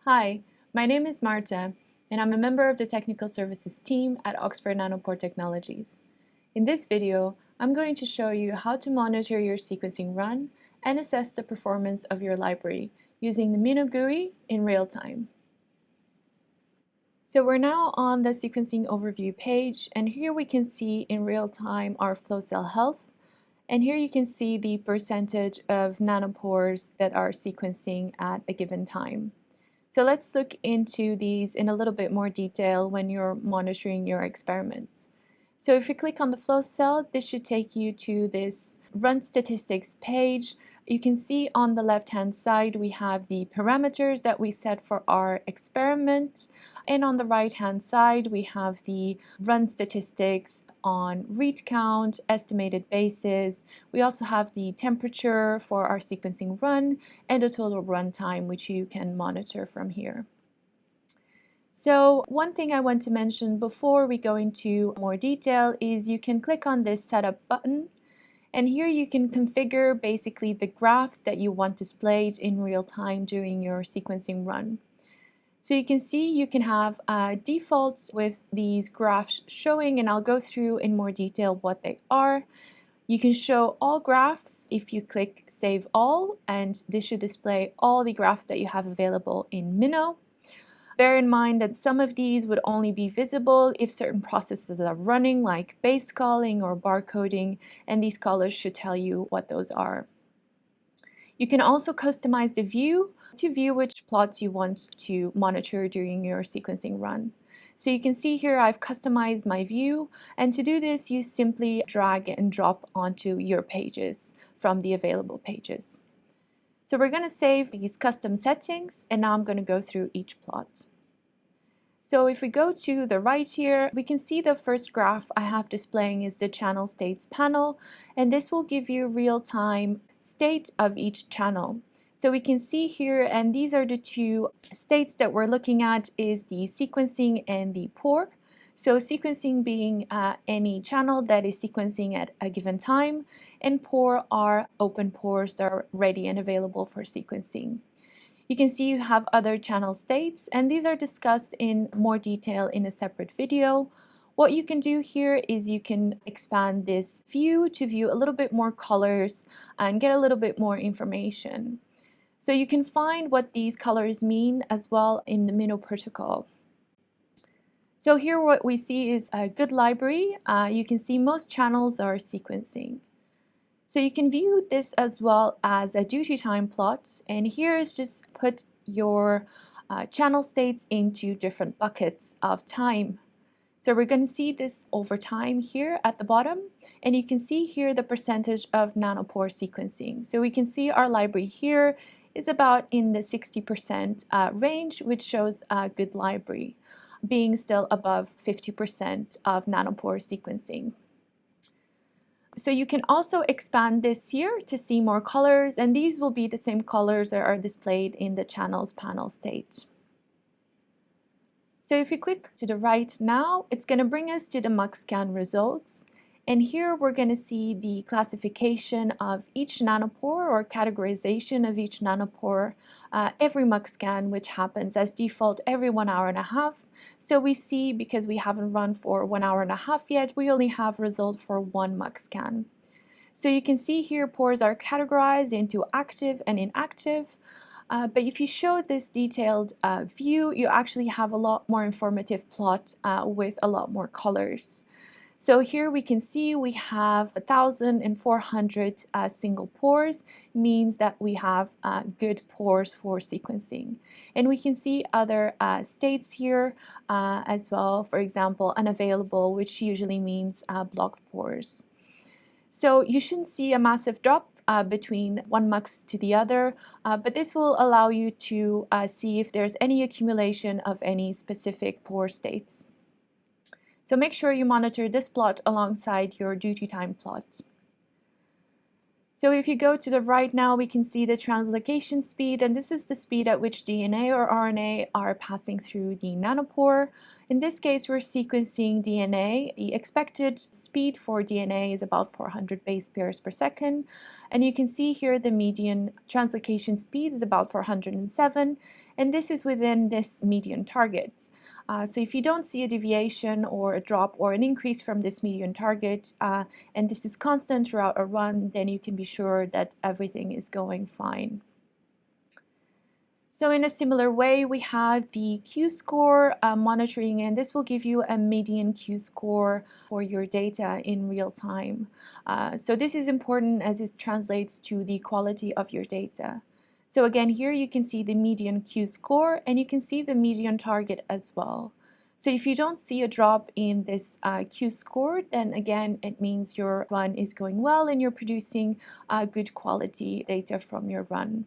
Hi, my name is Marta, and I'm a member of the Technical Services team at Oxford Nanopore Technologies. In this video, I'm going to show you how to monitor your sequencing run and assess the performance of your library using the MinKNOW GUI in real time. So we're now on the sequencing overview page, and here we can see in real time our flow cell health. And here you can see the percentage of nanopores that are sequencing at a given time. So let's look into these in a little bit more detail when you're monitoring your experiments. So if you click on the flow cell, this should take you to this run statistics page. You can see on the left-hand side we have the parameters that we set for our experiment, and on the right-hand side we have the run statistics on read count, estimated bases. We also have the temperature for our sequencing run and the total run time, which you can monitor from here. So one thing I want to mention before we go into more detail is you can click on this setup button, and here you can configure basically the graphs that you want displayed in real time during your sequencing run. So you can see you can have defaults with these graphs showing, and I'll go through in more detail what they are. You can show all graphs if you click Save All, and this should display all the graphs that you have available in MinKNOW. Bear in mind that some of these would only be visible if certain processes are running, like base calling or barcoding, and these colors should tell you what those are. You can also customize the view to view which plots you want to monitor during your sequencing run. So you can see here I've customized my view, and to do this you simply drag and drop onto your pages from the available pages. So we're going to save these custom settings, and now I'm going to go through each plot. So if we go to the right here, we can see the first graph I have displaying is the channel states panel, and this will give you real-time state of each channel. So we can see here, and these are the two states that we're looking at, is the sequencing and the pore. So sequencing being any channel that is sequencing at a given time, and pore are open pores that are ready and available for sequencing. You can see you have other channel states, and these are discussed in more detail in a separate video. What you can do here is you can expand this view to view a little bit more colors and get a little bit more information. So you can find what these colors mean as well in the MinKNOW protocol. So here what we see is a good library. You can see most channels are sequencing. So you can view this as well as a duty time plot, and here is just put your channel states into different buckets of time. So we're going to see this over time here at the bottom, and you can see here the percentage of nanopore sequencing. So we can see our library here is about in the 60% range, which shows a good library, being still above 50% of nanopore sequencing. So you can also expand this here to see more colors, and these will be the same colors that are displayed in the channels panel state. So if you click to the right now, it's going to bring us to the MUX-scan results. And here we're going to see the classification of each nanopore, or categorization of each nanopore, every MUX-scan, which happens as default every 1.5 hours. So we see, because we haven't run for 1.5 hours yet, we only have result for one MUX-scan. So you can see here pores are categorized into active and inactive. But if you show this detailed view, you actually have a lot more informative plot with a lot more colors. So here we can see we have 1,400 single pores, means that we have good pores for sequencing. And we can see other states here as well, for example, unavailable, which usually means blocked pores. So you shouldn't see a massive drop between one MUX to the other, but this will allow you to see if there's any accumulation of any specific pore states. So make sure you monitor this plot alongside your duty time plot. So if you go to the right now, we can see the translocation speed, and this is the speed at which DNA or RNA are passing through the nanopore. In this case, we're sequencing DNA. The expected speed for DNA is about 400 base pairs per second. And you can see here the median translocation speed is about 407, and this is within this median target. So if you don't see a deviation or a drop or an increase from this median target, and this is constant throughout a run, then you can be sure that everything is going fine. So in a similar way, we have the Q-score monitoring, and this will give you a median Q-score for your data in real time. So this is important as it translates to the quality of your data. So again, here you can see the median Q-score, and you can see the median target as well. So if you don't see a drop in this Q-score, then again, it means your run is going well and you're producing good quality data from your run.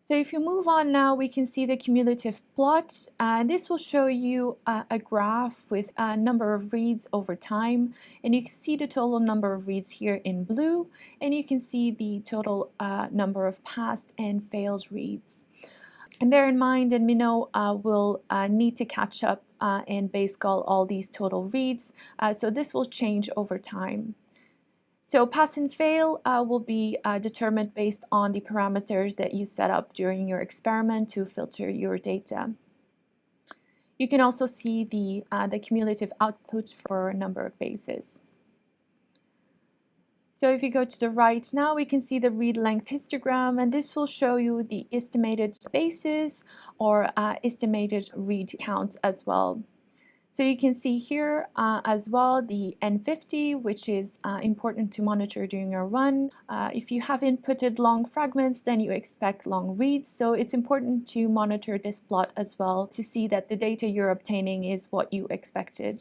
So if you move on now, we can see the cumulative plot. This will show you a graph with a number of reads over time. And you can see the total number of reads here in blue. And you can see the total number of passed and failed reads. And bear in mind that MinKNOW will need to catch up and base call all these total reads. So this will change over time. So pass and fail will be determined based on the parameters that you set up during your experiment to filter your data. You can also see the cumulative output for a number of bases. So if you go to the right now, we can see the read length histogram, and this will show you the estimated bases or estimated read count as well. So you can see here as well the N50, which is important to monitor during your run. If you have inputted long fragments, then you expect long reads. So it's important to monitor this plot as well to see that the data you're obtaining is what you expected.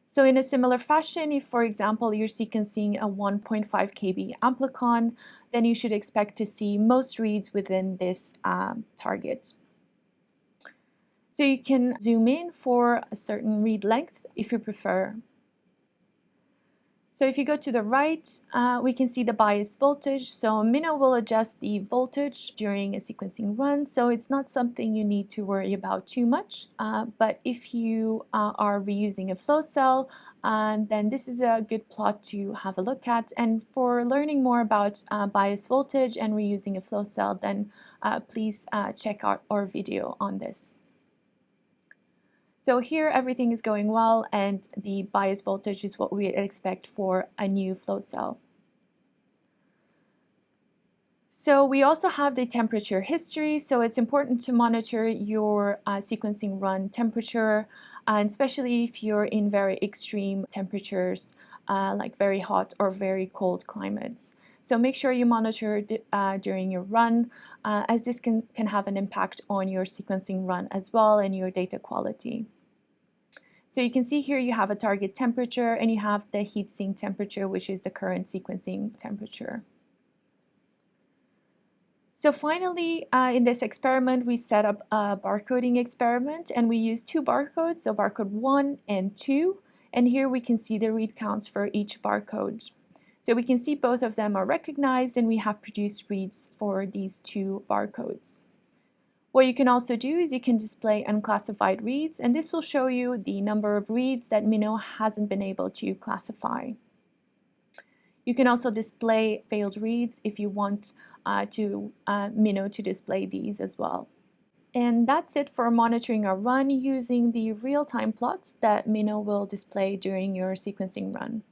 So in a similar fashion, if, for example, you're sequencing a 1.5 kb amplicon, then you should expect to see most reads within this target. So you can zoom in for a certain read length if you prefer. So if you go to the right, we can see the bias voltage. So MinKNOW will adjust the voltage during a sequencing run, so it's not something you need to worry about too much. But if you are reusing a flow cell, then this is a good plot to have a look at. And for learning more about bias voltage and reusing a flow cell, then please check out our video on this. So here everything is going well, and the bias voltage is what we expect for a new flow cell. So we also have the temperature history, so it's important to monitor your sequencing run temperature, and especially if you're in very extreme temperatures like very hot or very cold climates. So make sure you monitor during your run, as this can have an impact on your sequencing run as well and your data quality. So you can see here you have a target temperature and you have the heat sink temperature, which is the current sequencing temperature. So finally, in this experiment, we set up a barcoding experiment, and we used two barcodes, so barcode 1 and 2. And here we can see the read counts for each barcode. So we can see both of them are recognized, and we have produced reads for these two barcodes. What you can also do is you can display unclassified reads, and this will show you the number of reads that MinKNOW hasn't been able to classify. You can also display failed reads if you want MinKNOW to display these as well. And that's it for monitoring our run using the real-time plots that MinKNOW will display during your sequencing run.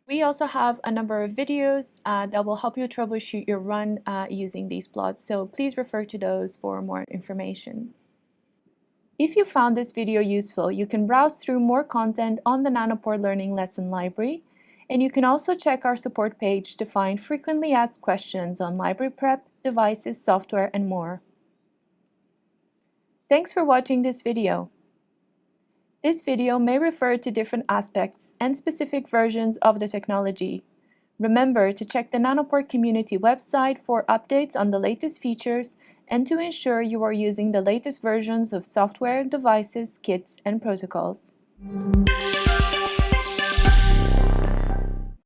We also have a number of videos that will help you troubleshoot your run using these plots, so please refer to those for more information. If you found this video useful, you can browse through more content on the Nanopore Learning Lesson Library, and you can also check our support page to find frequently asked questions on library prep, devices, software, and more. Thanks for watching this video. This video may refer to different aspects and specific versions of the technology. Remember to check the Nanopore community website for updates on the latest features and to ensure you are using the latest versions of software, devices, kits, and protocols.